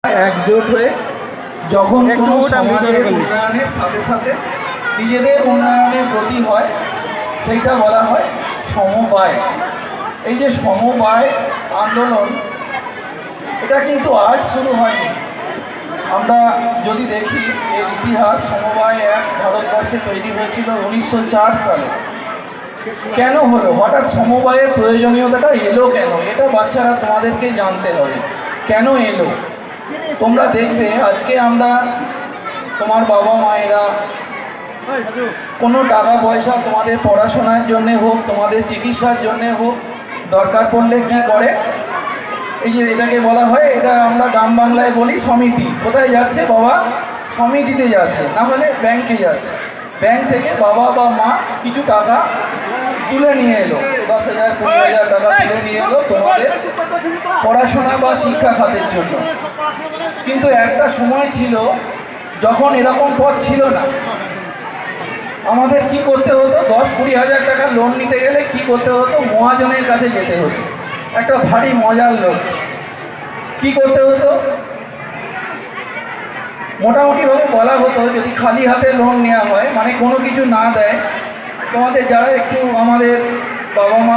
একজোট হয়ে যখন কোনো সমাজের উন্নয়নের সাথে সাথে নিজেদের উন্নয়নের প্রতি হয় সেইটা বলা হয় সমবায়। এই যে সমবায় আন্দোলন, এটা কিন্তু আজ শুরু হয়নি। আমরা যদি দেখি এর ইতিহাস, সমবায় এক ভারতবর্ষে তৈরি হয়েছিল 1904 সালে। কেন হলো, হঠাৎ সমবায়ের প্রয়োজনীয়তাটা এলো কেন, এটা বাচ্চারা তোমাদেরকে জানতে হবে কেন এলো। তোমরা দেখবে আজকে আমরা তোমার বাবা মায়েরা কোনো টাকা পয়সা তোমাদের পড়াশোনার জন্যে হোক, তোমাদের চিকিৎসার জন্যে হোক, দরকার পড়লে কী করে, এই যে এটাকে বলা হয়, এটা আমরা গ্রাম বাংলায় বলি সমিতি। কোথায় যাচ্ছে বাবা? সমিতিতে যাচ্ছে, না হলে ব্যাংকে যাচ্ছে। ব্যাংক থেকে বাবা বা মা কিছু টাকা তুলে নিয়ে এলো, 10,000 20,000 টাকা তুলে নিয়ে এলো তোমাদের পড়াশোনা বা শিক্ষা খাতের জন্য। কিন্তু একটা সময় ছিল যখন এরকম পথ ছিল না। আমাদের কি করতে হতো, 10-20 হাজার টাকা লোন নিতে গেলে কি করতে হতো, মহাজনের কাছে যেতে হতো। একটা ভারী মজার লোক। কি করতে হতো, মোটামুটিভাবে বলা হতো যদি খালি হাতে লোন নেওয়া হয়, মানে কোনো কিছু না দেয়, তোমাদের যারা একটু আমাদের বাবা মা